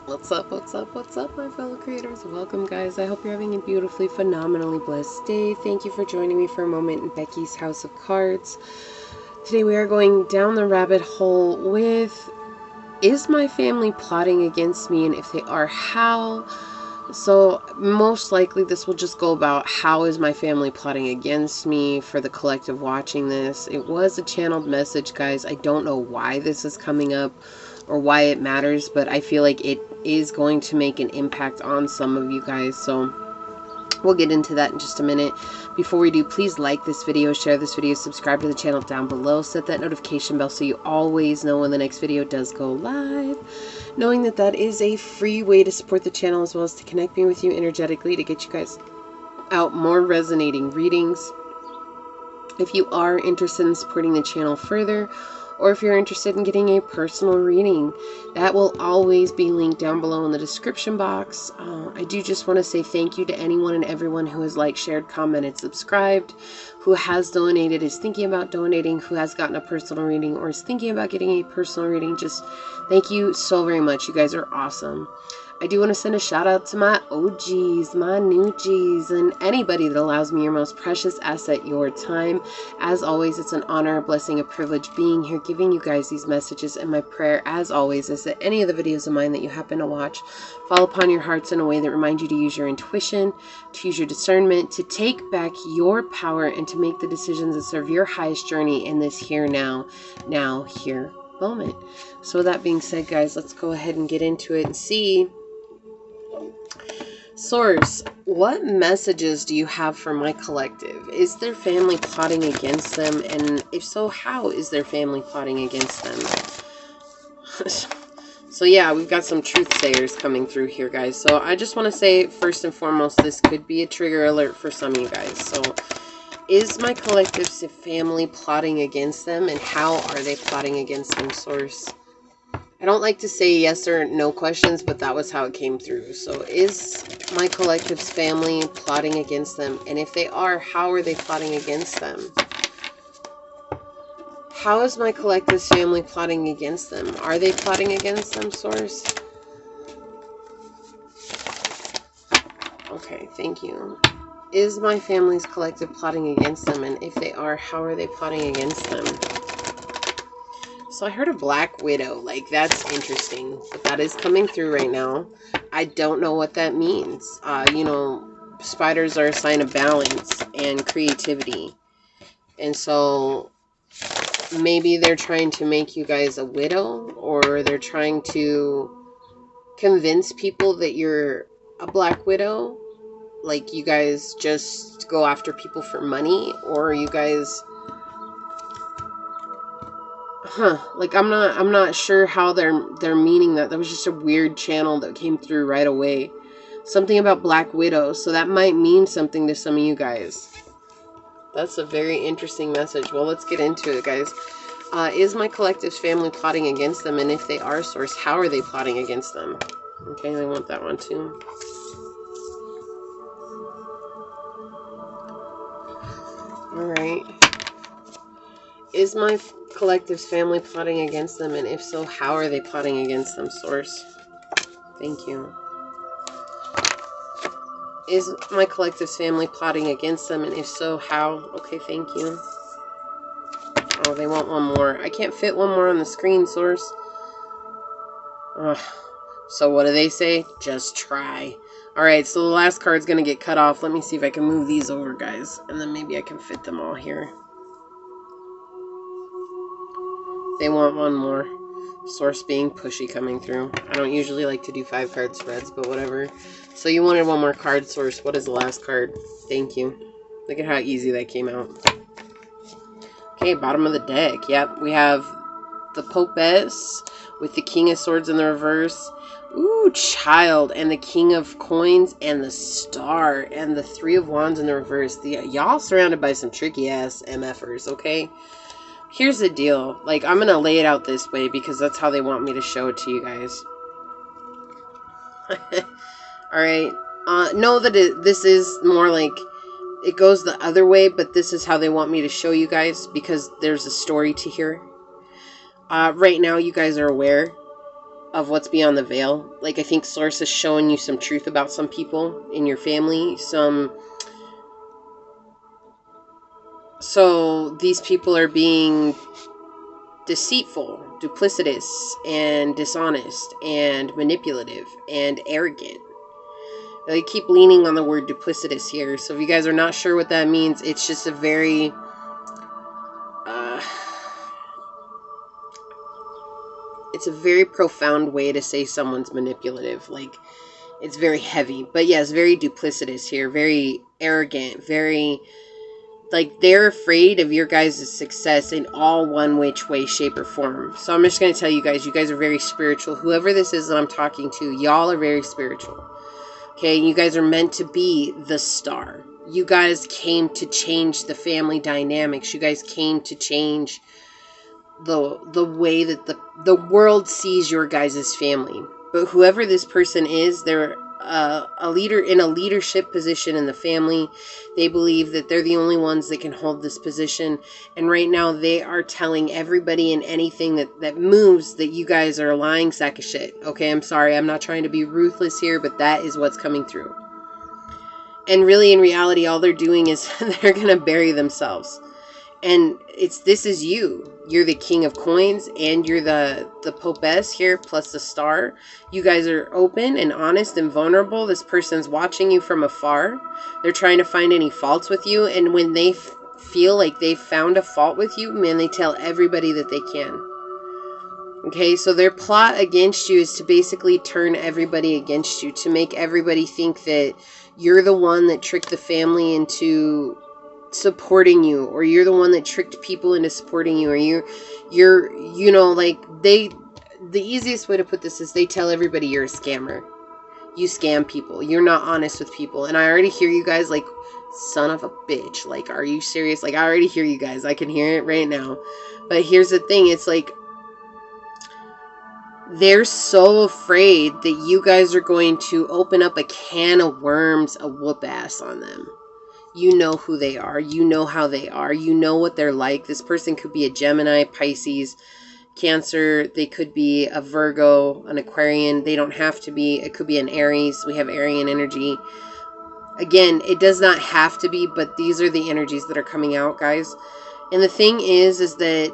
What's up, what's up, what's up, my fellow creators? Welcome, guys. I hope you're having a beautifully, phenomenally blessed day. Thank you for joining me for a moment in Becky's House of Cards. Today we are going down the rabbit hole with, is my family plotting against me? And if they are, how? So most likely this will just go about how is my family plotting against me for the collective watching this. It was a channeled message, guys. I don't know why this is coming up or why it matters, but I feel like it is going to make an impact on some of you guys. So we'll get into that in just a minute. Before we do, please like this video, share this video, subscribe to the channel down below, set that notification bell so you always know when the next video does go live. Knowing that that is a free way to support the channel as well as to connect me with you energetically to get you guys out more resonating readings. If you are interested in supporting the channel further, or if you're interested in getting a personal reading, that will always be linked down below in the description box. I do just want to say thank you to anyone and everyone who has liked, shared, commented, subscribed, who has donated, is thinking about donating, who has gotten a personal reading, or is thinking about getting a personal reading. Just thank you so very much. You guys are awesome. I do want to send a shout out to my OGs, my new G's, and anybody that allows me your most precious asset, your time. As always, it's an honor, a blessing, a privilege being here, giving you guys these messages. And my prayer, as always, is that any of the videos of mine that you happen to watch fall upon your hearts in a way that reminds you to use your intuition, to use your discernment, to take back your power, and to make the decisions that serve your highest journey in this here, now, here moment. So with that being said, guys, let's go ahead and get into it and see. Source, what messages do you have for my collective? Is their family plotting against them? And if so, how is their family plotting against them? So yeah, we've got some truth-sayers coming through here, guys. So I just want to say, first and foremost, this could be a trigger alert for some of you guys. So is my collective's family plotting against them? And how are they plotting against them, Source? I don't like to say yes or no questions, but that was how it came through. So is my collective's family plotting against them? And if they are, how are they plotting against them? How is my collective's family plotting against them? Are they plotting against them, Source? Okay, thank you. Is my family's collective plotting against them? And if they are, how are they plotting against them? So I heard a Black Widow. Like, that's interesting. But that is coming through right now. I don't know what that means. You know, spiders are a sign of balance and creativity. And so maybe they're trying to make you guys a widow, or they're trying to convince people that you're a Black Widow. Like, you guys just go after people for money, or you guys... like, I'm not sure how they're meaning that. That was just a weird channel that came through right away. Something about Black Widow, so that might mean something to some of you guys. That's a very interesting message. Well, let's get into it, guys. Is my collective's family plotting against them? And if they are, Source, how are they plotting against them? Okay, I want that one too. Alright. Is my collective's family plotting against them? And if so, how are they plotting against them, Source? Thank you. Is my collective's family plotting against them? And if so, how? Okay, thank you. Oh, they want one more. I can't fit one more on the screen, Source. Ugh. So what do they say? Just try. Alright, so the last card's going to get cut off. Let me see if I can move these over, guys. And then maybe I can fit them all here. They want one more. Source being pushy coming through. I don't usually like to do 5-card spreads, but whatever. So you wanted one more card, Source. What is the last card? Thank you. Look at how easy that came out. Okay, bottom of the deck. Yep, we have the Popess with the King of Swords in the reverse. Ooh, Child, and the King of Coins, and the Star, and the Three of Wands in the reverse. Y'all surrounded by some tricky-ass MFers, okay? Here's the deal. Like, I'm going to lay it out this way because that's how they want me to show it to you guys. Alright. Know that this is more like... It goes the other way, but this is how they want me to show you guys because there's a story to hear. Right now, you guys are aware of what's beyond the veil. Like, I think Source is showing you some truth about some people in your family. So these people are being deceitful, duplicitous, and dishonest, and manipulative, and arrogant. I keep leaning on the word duplicitous here. So if you guys are not sure what that means, it's just a very... it's a very profound way to say someone's manipulative. Like, it's very heavy. But yes, very duplicitous here. Very arrogant. Very... like, they're afraid of your guys' success in all one which way, shape, or form. So I'm just going to tell you guys are very spiritual. Whoever this is that I'm talking to, y'all are very spiritual. Okay, you guys are meant to be the star. You guys came to change the family dynamics. You guys came to change the way that the world sees your guys' family. But whoever this person is, they're a leader in a leadership position in the family. They believe that they're the only ones that can hold this position. And right now they are telling everybody and anything that moves that you guys are a lying sack of shit. Okay, I'm sorry. I'm not trying to be ruthless here, but that is what's coming through. And really, in reality, all they're doing is they're going to bury themselves. And this is you. You're the king of coins, and you're the popess here, plus the star. You guys are open and honest and vulnerable. This person's watching you from afar. They're trying to find any faults with you. And when they feel like they've found a fault with you, man, they tell everybody that they can. Okay, so their plot against you is to basically turn everybody against you, to make everybody think that you're the one that tricked the family into supporting you, or you're the one that tricked people into supporting you, or you're you know, like, the easiest way to put this is they tell everybody you're a scammer. You scam people. You're not honest with people. And I already hear you guys like, son of a bitch. Like, are you serious? Like, I already hear you guys. I can hear it right now. But here's the thing. It's like, they're so afraid that you guys are going to open up a can of worms, a whoop ass on them. You know who they are. You know how they are. You know what they're like. This person could be a Gemini, Pisces, Cancer. They could be a Virgo, an Aquarian. They don't have to be. It could be an Aries. We have Aryan energy. Again, it does not have to be, but these are the energies that are coming out, guys. And the thing is that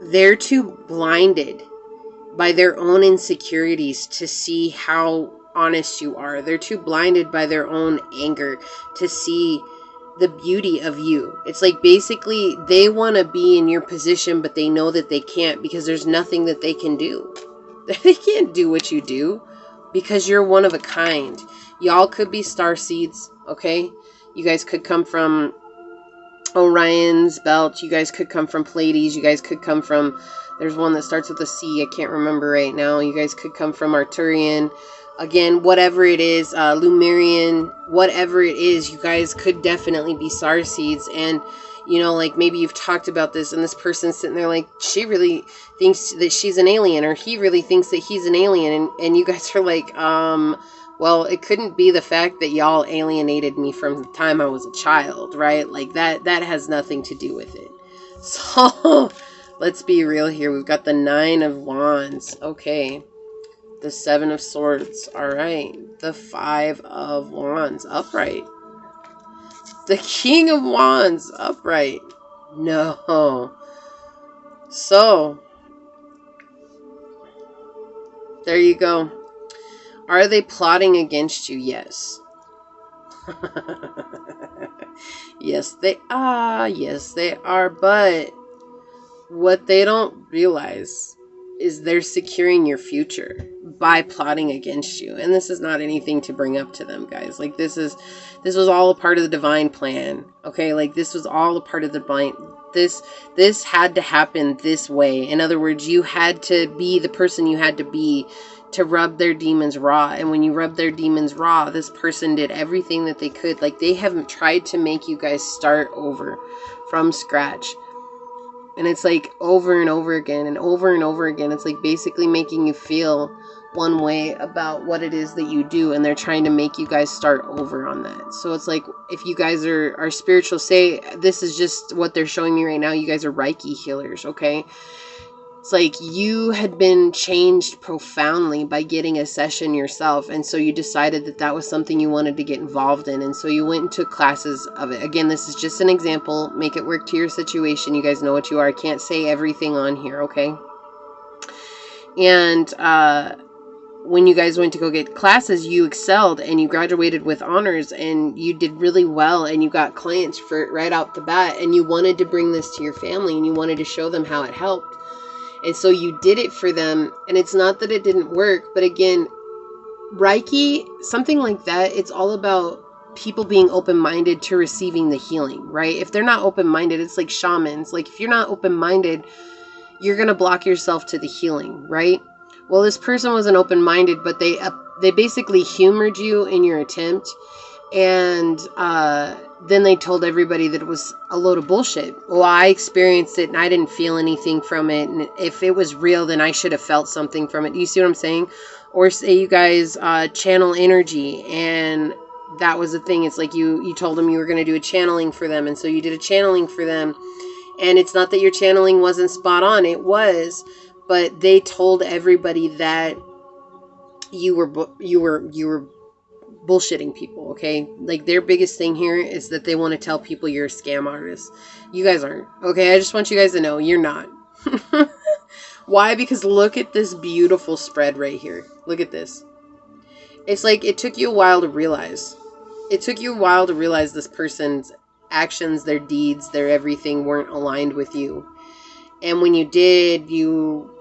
they're too blinded by their own insecurities to see how honest you are. They're too blinded by their own anger to see the beauty of you. It's like, basically, they want to be in your position, but they know that they can't, because there's nothing that they can do. They can't do what you do, because you're one of a kind. Y'all could be star seeds, okay? You guys could come from Orion's belt. You guys could come from Pleiades. You guys could come from, there's one that starts with a C. I can't remember right now. You guys could come from Arcturian. Again, whatever it is, Lumerian, whatever it is, you guys could definitely be star seeds. And, you know, like, maybe you've talked about this, and this person's sitting there like, she really thinks that she's an alien, or he really thinks that he's an alien. And you guys are like, well, it couldn't be the fact that y'all alienated me from the time I was a child, right? Like, that has nothing to do with it. So, let's be real here. We've got the 9 of Wands. Okay. The 7 of Swords. Alright. The 5 of Wands. Upright. The King of Wands. Upright. No. So, there you go. Are they plotting against you? Yes. Yes, they are. Yes, they are. But what they don't realize is they're securing your future by plotting against you. And this is not anything to bring up to them, guys. Like, this was all a part of the divine plan. Okay, like, this was all a part of the divine. This had to happen this way. In other words, you had to be the person you had to be to rub their demons raw. And when you rub their demons raw, this person did everything that they could. Like, they haven't tried to make you guys start over from scratch. And it's like over and over again and over and over again. It's like basically making you feel one way about what it is that you do. And they're trying to make you guys start over on that. So it's like, if you guys are spiritual, say, this is just what they're showing me right now. You guys are Reiki healers, okay? It's like you had been changed profoundly by getting a session yourself. And so you decided that that was something you wanted to get involved in. And so you went and took classes of it. Again, this is just an example. Make it work to your situation. You guys know what you are. I can't say everything on here, okay? And when you guys went to go get classes, you excelled and you graduated with honors and you did really well and you got clients for it right out the bat. And you wanted to bring this to your family and you wanted to show them how it helped. And so you did it for them. And it's not that it didn't work. But again, Reiki, something like that, it's all about people being open-minded to receiving the healing, right? If they're not open-minded, it's like shamans. Like if you're not open-minded, you're going to block yourself to the healing, right? Well, this person wasn't open-minded, but they basically humored you in your attempt. And then they told everybody that it was a load of bullshit. Well, I experienced it and I didn't feel anything from it. And if it was real, then I should have felt something from it. You see what I'm saying? Or say you guys channel energy and that was the thing. It's like you told them you were going to do a channeling for them. And so you did a channeling for them. And it's not that your channeling wasn't spot on. It was. But they told everybody that you were bullshitting people, okay? Like their biggest thing here is that they want to tell people you're a scam artist. You guys aren't, okay? I just want you guys to know you're not. Why? Because look at this beautiful spread right here. Look at this. It's like it took you a while to realize. It took you a while to realize this person's actions, their deeds, their everything weren't aligned with you. And when you did, you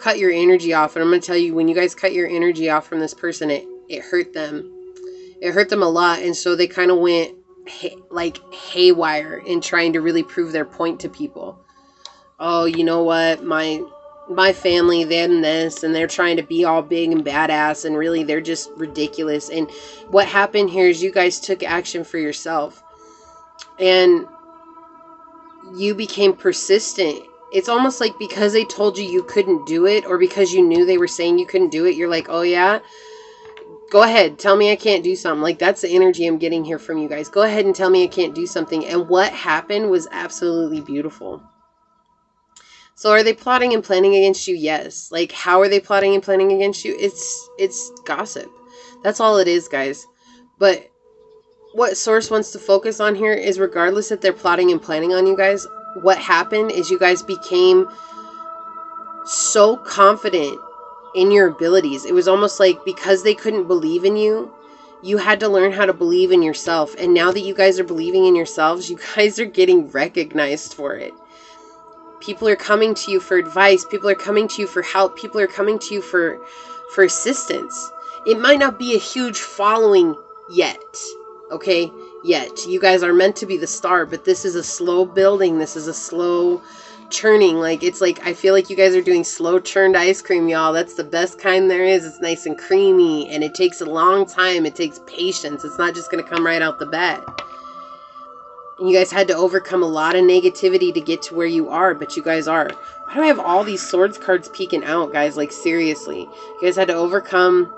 cut your energy off. And I'm going to tell you, when you guys cut your energy off from this person, it hurt them. It hurt them a lot. And so they kind of went like haywire in trying to really prove their point to people. Oh, you know what? My family, then this, and they're trying to be all big and badass. And really, they're just ridiculous. And what happened here is you guys took action for yourself. And you became persistent. It's almost like because they told you couldn't do it, or because you knew they were saying you couldn't do it, you're like, oh yeah, go ahead, tell me I can't do something. Like that's the energy I'm getting here from you guys. Go ahead and tell me I can't do something. And what happened was absolutely beautiful. So are they plotting and planning against you? Yes. Like how are they plotting and planning against you? It's gossip. That's all it is, guys. But what Source wants to focus on here is regardless if they're plotting and planning on you guys, what happened is you guys became so confident in your abilities. It was almost like because they couldn't believe in you, you had to learn how to believe in yourself. And now that you guys are believing in yourselves, you guys are getting recognized for it. People are coming to you for advice. People are coming to you for help. People are coming to you for assistance. It might not be a huge following yet. Okay, yet. You guys are meant to be the star, but this is a slow building. This is a slow churning. Like, it's like, I feel like you guys are doing slow churned ice cream, y'all. That's the best kind there is. It's nice and creamy, and it takes a long time. It takes patience. It's not just going to come right out the bat. And you guys had to overcome a lot of negativity to get to where you are, but you guys are. Why do I have all these swords cards peeking out, guys? Like, seriously. You guys had to overcome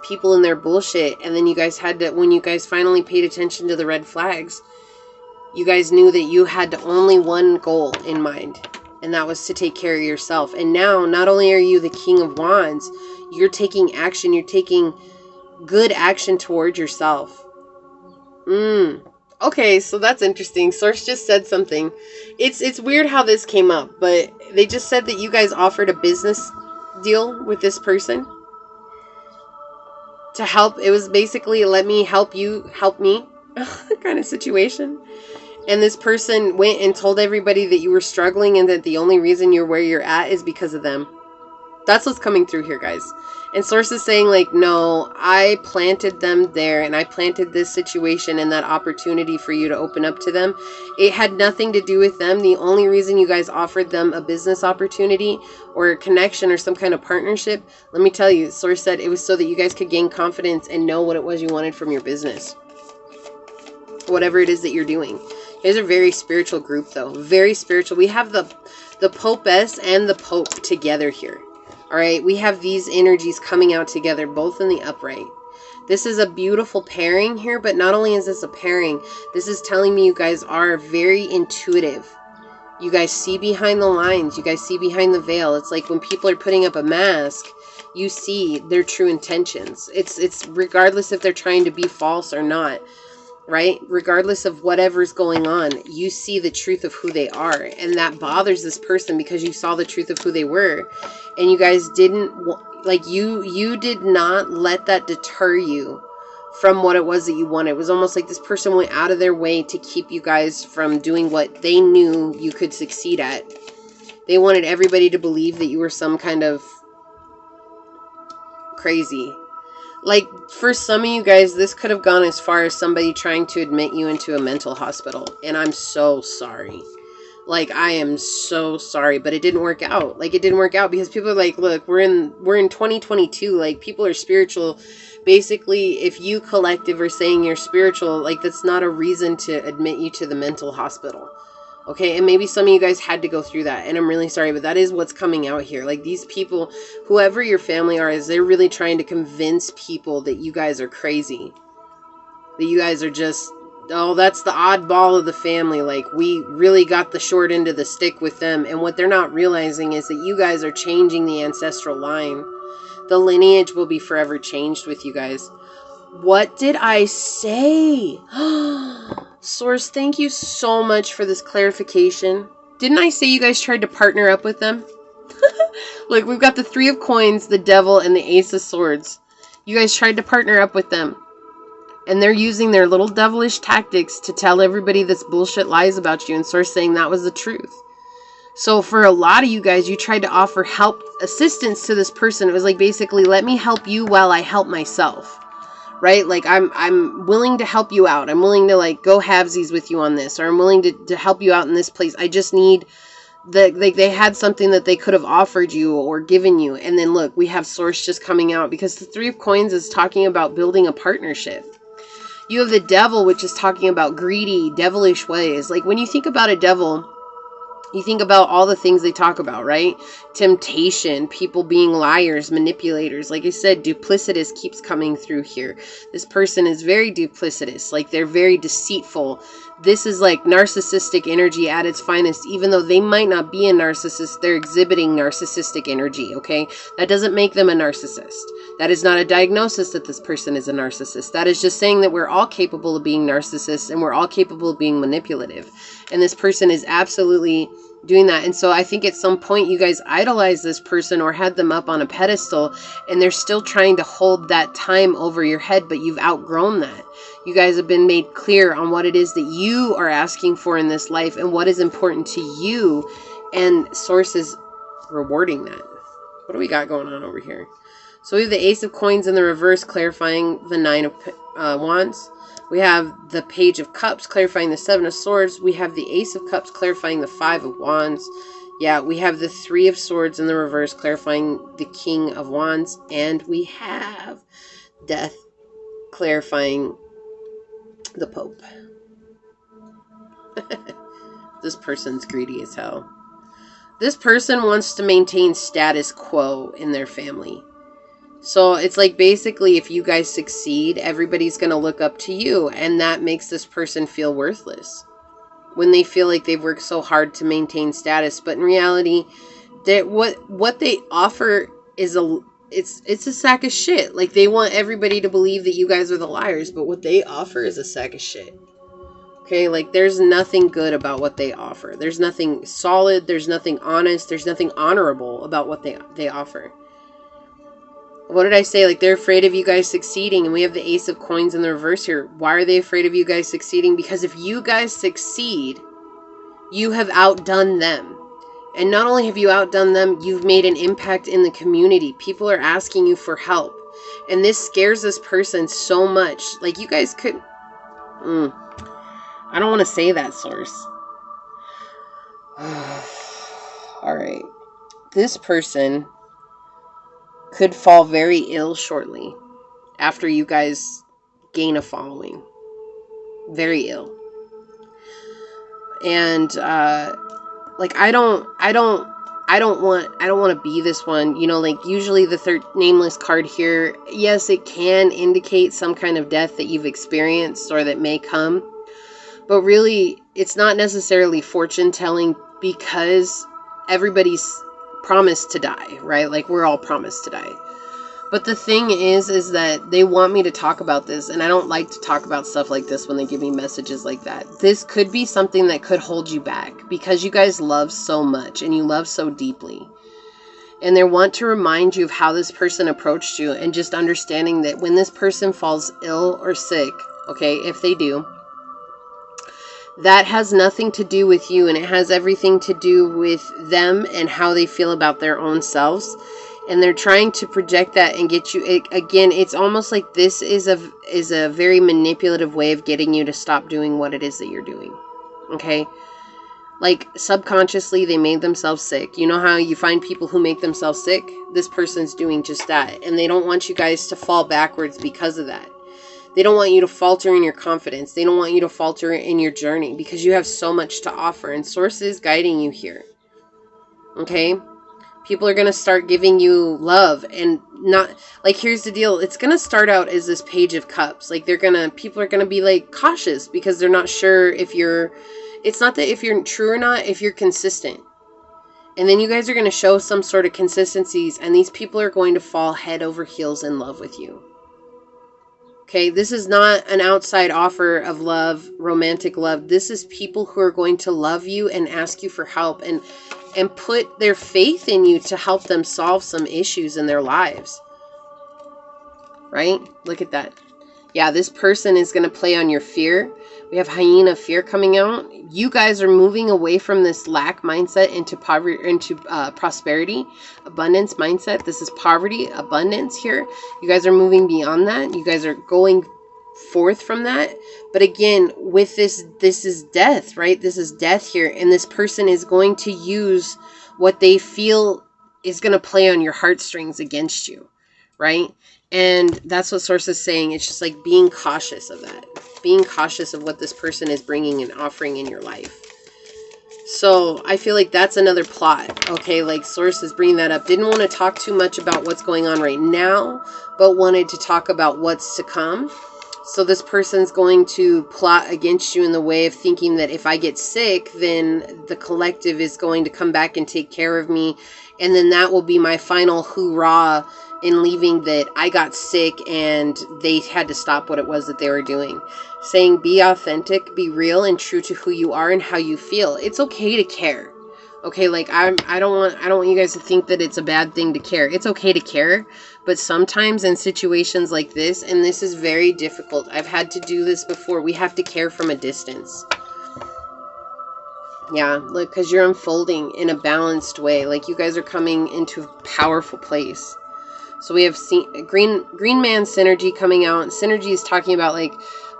people in their bullshit, and then you guys had to, when you guys finally paid attention to the red flags, you guys knew that you had only one goal in mind, and that was to take care of yourself. And now, not only are you the King of Wands, you're taking action. You're taking good action towards yourself. Okay, so that's interesting. Source just said something. It's weird how this came up, but they just said that you guys offered a business deal with this person to help. It was basically, let me help you, help me kind of situation. And this person went and told everybody that you were struggling and that the only reason you're where you're at is because of them. That's what's coming through here, guys. And Source is saying, like, no, I planted them there, and I planted this situation and that opportunity for you to open up to them. It had nothing to do with them. The only reason you guys offered them a business opportunity or a connection or some kind of partnership, let me tell you, Source said it was so that you guys could gain confidence and know what it was you wanted from your business. Whatever it is that you're doing. You guys are a very spiritual group, though. Very spiritual. We have the Popess and the Pope together here. All right, we have these energies coming out together, both in the upright. This is a beautiful pairing here, but not only is this a pairing, this is telling me you guys are very intuitive. You guys see behind the lines. You guys see behind the veil. It's like when people are putting up a mask, you see their true intentions. It's regardless if they're trying to be false or not, right? Regardless of whatever's going on, you see the truth of who they are. And that bothers this person because you saw the truth of who they were. And you guys didn't, like, you did not let that deter you from what it was that you wanted. It was almost like this person went out of their way to keep you guys from doing what they knew you could succeed at. They wanted everybody to believe that you were some kind of crazy. Like, for some of you guys, this could have gone as far as somebody trying to admit you into a mental hospital. And I'm so sorry. Like, I am so sorry, but it didn't work out. Like, it didn't work out because people are like, look, we're in 2022. Like, people are spiritual. Basically, if you collective are saying you're spiritual, like, that's not a reason to admit you to the mental hospital. Okay, and maybe some of you guys had to go through that, and I'm really sorry, but that is what's coming out here. Like, these people, whoever your family are, is they're really trying to convince people that you guys are crazy. That you guys are just, oh, that's the oddball of the family. Like, we really got the short end of the stick with them, and what they're not realizing is that you guys are changing the ancestral line. The lineage will be forever changed with you guys. What did I say? Source, thank you so much for this clarification. Didn't I say you guys tried to partner up with them? Look, we've got the 3 of Coins, the Devil, and the Ace of Swords. You guys tried to partner up with them. And they're using their little devilish tactics to tell everybody this bullshit lies about you. And Source saying that was the truth. So for a lot of you guys, you tried to offer help, assistance to this person. It was like, basically, let me help you while I help myself. Right? Like, I'm willing to help you out. I'm willing to, like, go halvesies with you on this. Or I'm willing to help you out in this place. I just need, like, they had something that they could have offered you or given you. And then, look, we have Source just coming out. Because the 3 of Coins is talking about building a partnership. You have the Devil, which is talking about greedy, devilish ways. Like, when you think about a devil, you think about all the things they talk about, right? Temptation, people being liars, manipulators. Like I said, duplicitous keeps coming through here. This person is very duplicitous. Like, they're very deceitful. This is like narcissistic energy at its finest. Even though they might not be a narcissist, they're exhibiting narcissistic energy, okay? That doesn't make them a narcissist. That is not a diagnosis that this person is a narcissist. That is just saying that we're all capable of being narcissists and we're all capable of being manipulative. And this person is absolutely doing that. And so I think at some point you guys idolized this person or had them up on a pedestal, and they're still trying to hold that time over your head, but you've outgrown that. You guys have been made clear on what it is that you are asking for in this life and what is important to you, and Source is rewarding that. What do we got going on over here? So we have the Ace of Coins in the reverse, clarifying the 9 of Wands. We have the Page of Cups, clarifying the 7 of Swords. We have the Ace of Cups, clarifying the 5 of Wands. Yeah, we have the 3 of Swords in the reverse, clarifying the King of Wands. And we have Death, clarifying the Pope. This person's greedy as hell. This person wants to maintain status quo in their family. So it's like, basically, if you guys succeed, everybody's going to look up to you. And that makes this person feel worthless. When they feel like they've worked so hard to maintain status. But in reality, what they offer is it's a sack of shit. Like, they want everybody to believe that you guys are the liars. But what they offer is a sack of shit. Okay, like, there's nothing good about what they offer. There's nothing solid. There's nothing honest. There's nothing honorable about what they offer. What did I say? Like, they're afraid of you guys succeeding. And we have the Ace of Coins in the reverse here. Why are they afraid of you guys succeeding? Because if you guys succeed, you have outdone them. And not only have you outdone them, you've made an impact in the community. People are asking you for help. And this scares this person so much. Like, you guys could... I don't want to say that, Source. Alright. This person could fall very ill shortly after you guys gain a following. Very ill. And like, I don't want to be this one, you know. Like, usually the third nameless card here, yes, it can indicate some kind of death that you've experienced or that may come, but really it's not necessarily fortune telling because everybody's promised to die, right? Like, we're all promised to die. But the thing is that they want me to talk about this, and I don't like to talk about stuff like this when they give me messages like that. This could be something that could hold you back because you guys love so much and you love so deeply. And they want to remind you of how this person approached you, and just understanding that when this person falls ill or sick, okay, if they do, that has nothing to do with you, and it has everything to do with them and how they feel about their own selves. And they're trying to project that and get you, again, it's almost like this is a very manipulative way of getting you to stop doing what it is that you're doing. Okay? Like, subconsciously, they made themselves sick. You know how you find people who make themselves sick? This person's doing just that. And they don't want you guys to fall backwards because of that. They don't want you to falter in your confidence. They don't want you to falter in your journey because you have so much to offer. And Source is guiding you here. Okay? People are going to start giving you love, and not, like, here's the deal. It's going to start out as this Page of Cups. Like, people are going to be, like, cautious because they're not sure if you're, it's not that if you're true or not, if you're consistent. And then you guys are going to show some sort of consistencies, and these people are going to fall head over heels in love with you. Okay, this is not an outside offer of love, romantic love. This is people who are going to love you and ask you for help and put their faith in you to help them solve some issues in their lives. Right? Look at that. Yeah, this person is going to play on your fear. We have hyena fear coming out. You guys are moving away from this lack mindset into poverty, into prosperity, abundance mindset. This is poverty, abundance here. You guys are moving beyond that. You guys are going forth from that. But again, with this is death, right? This is death here. And this person is going to use what they feel is going to play on your heartstrings against you, right? And that's what Source is saying. It's just like being cautious of that. Being cautious of what this person is bringing and offering in your life. So I feel like that's another plot. Okay, like Source is bringing that up. Didn't want to talk too much about what's going on right now, but wanted to talk about what's to come. So this person's going to plot against you in the way of thinking that if I get sick, then the collective is going to come back and take care of me. And then that will be my final hoorah in leaving, that I got sick and they had to stop what it was that they were doing. Saying be authentic, be real and true to who you are and how you feel. It's okay to care. Okay, like I don't want you guys to think that it's a bad thing to care. It's okay to care, but sometimes in situations like this, and this is very difficult. I've had to do this before. We have to care from a distance. Yeah, look, because you're unfolding in a balanced way. Like you guys are coming into a powerful place. So we have green man synergy coming out. Synergy is talking about, like,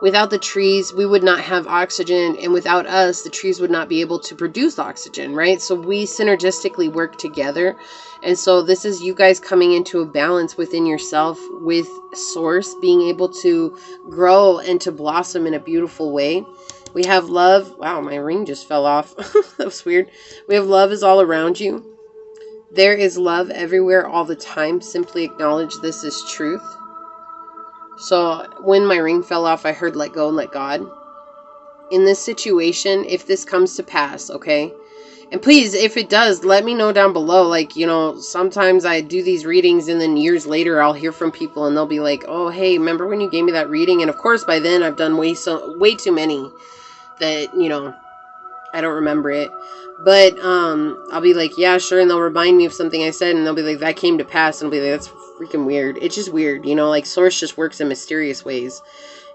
without the trees, we would not have oxygen. And without us, the trees would not be able to produce oxygen, right? So we synergistically work together. And so this is you guys coming into a balance within yourself with Source, being able to grow and to blossom in a beautiful way. We have love. Wow, my ring just fell off. That was weird. We have love is all around you. There is love everywhere all the time. Simply acknowledge this is truth. So when my ring fell off, I heard let go and let God. In this situation, if this comes to pass, okay? And please, if it does, let me know down below. Like, you know, sometimes I do these readings and then years later I'll hear from people and they'll be like, oh, hey, remember when you gave me that reading? And of course, by then I've done way too many that, you know, I don't remember it. But I'll be like, yeah, sure. And they'll remind me of something I said and they'll be like, that came to pass. And I'll be like, that's freaking weird. It's just weird, you know, like Source just works in mysterious ways.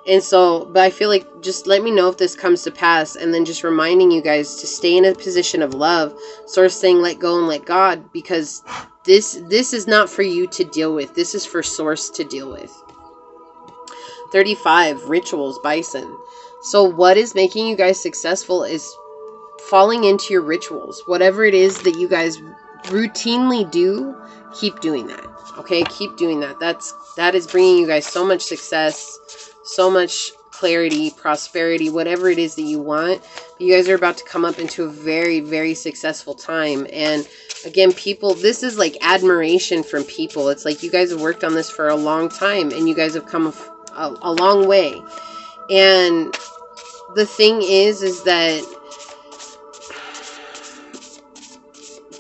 And so, but I feel like just let me know if this comes to pass, and then just reminding you guys to stay in a position of love. Source saying let go and let God, because this is not for you to deal with. This is for Source to deal with. 35, rituals, bison. So what is making you guys successful is falling into your rituals. Whatever it is that you guys routinely do, keep doing that. Okay, keep doing that. That is bringing you guys so much success, so much clarity, prosperity, whatever it is that you want. You guys are about to come up into a very, very successful time. And again, people, this is like admiration from people. It's like you guys have worked on this for a long time and you guys have come a long way. And the thing is that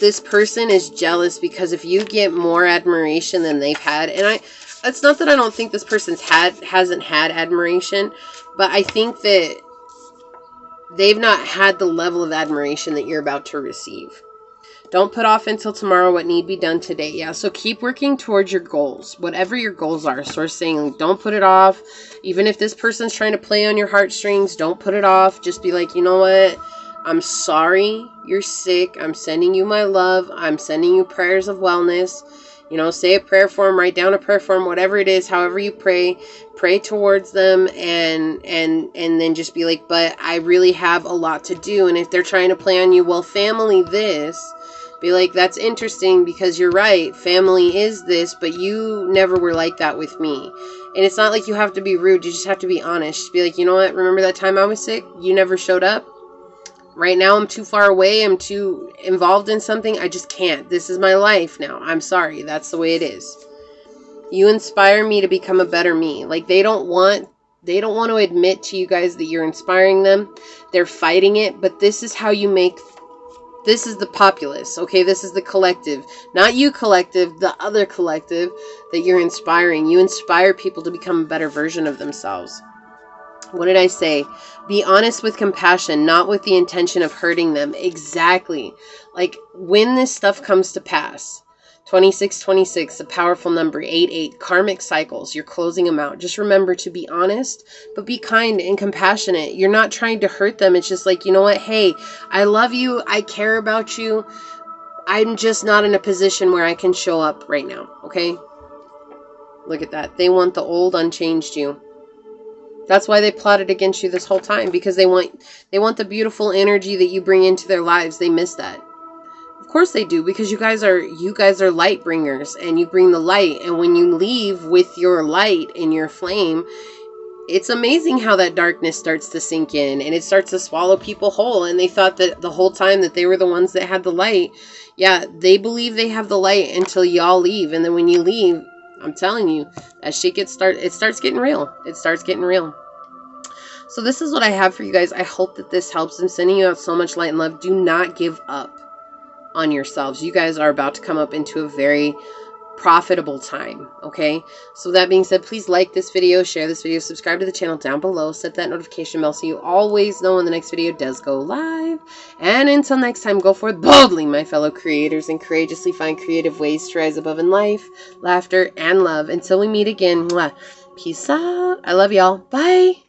this person is jealous because if you get more admiration than they've had, and it's not that I don't think this person's hasn't had admiration, but I think that they've not had the level of admiration that you're about to receive. Don't put off until tomorrow what need be done today. Yeah, so keep working towards your goals, whatever your goals are. So we're saying, don't put it off. Even if this person's trying to play on your heartstrings, don't put it off. Just be like, you know what? I'm sorry you're sick. I'm sending you my love. I'm sending you prayers of wellness. You know, say a prayer for them, write down a prayer for them, whatever it is, however you pray towards them, and then just be like, but I really have a lot to do. And if they're trying to play on you, well, family this, be like, that's interesting because you're right. Family is this, but you never were like that with me. And it's not like you have to be rude. You just have to be honest. Just be like, you know what? Remember that time I was sick? You never showed up. Right now, I'm too far away. I'm too involved in something. I just can't. This is my life now. I'm sorry. That's the way it is. You inspire me to become a better me. Like, they don't want to admit to you guys that you're inspiring them. They're fighting it. But this is how you make... This is the populace, okay? This is the collective. Not you collective, the other collective that you're inspiring. You inspire people to become a better version of themselves. What did I say? Be honest with compassion, not with the intention of hurting them. Exactly. Like, when this stuff comes to pass, 2626, a powerful number, 88, karmic cycles, you're closing them out. Just remember to be honest, but be kind and compassionate. You're not trying to hurt them. It's just like, you know what? Hey, I love you. I care about you. I'm just not in a position where I can show up right now. Okay? Look at that. They want the old, unchanged you. That's why they plotted against you this whole time, because they want the beautiful energy that you bring into their lives. They miss that. Of course they do, because you guys are light bringers, and you bring the light. And when you leave with your light and your flame, it's amazing how that darkness starts to sink in, and it starts to swallow people whole. And they thought that the whole time that they were the ones that had the light. Yeah, they believe they have the light until y'all leave, and then when you leave, I'm telling you, that shit it starts getting real. It starts getting real. So this is what I have for you guys. I hope that this helps. I'm sending you out so much light and love. Do not give up on yourselves. You guys are about to come up into a very profitable time, okay? So that being said, please like this video, share this video, subscribe to the channel down below, set that notification bell so you always know when the next video does go live. And until next time, go forth boldly, my fellow creators, and courageously find creative ways to rise above in life, laughter, and love. Until we meet again, peace out. I love y'all. Bye.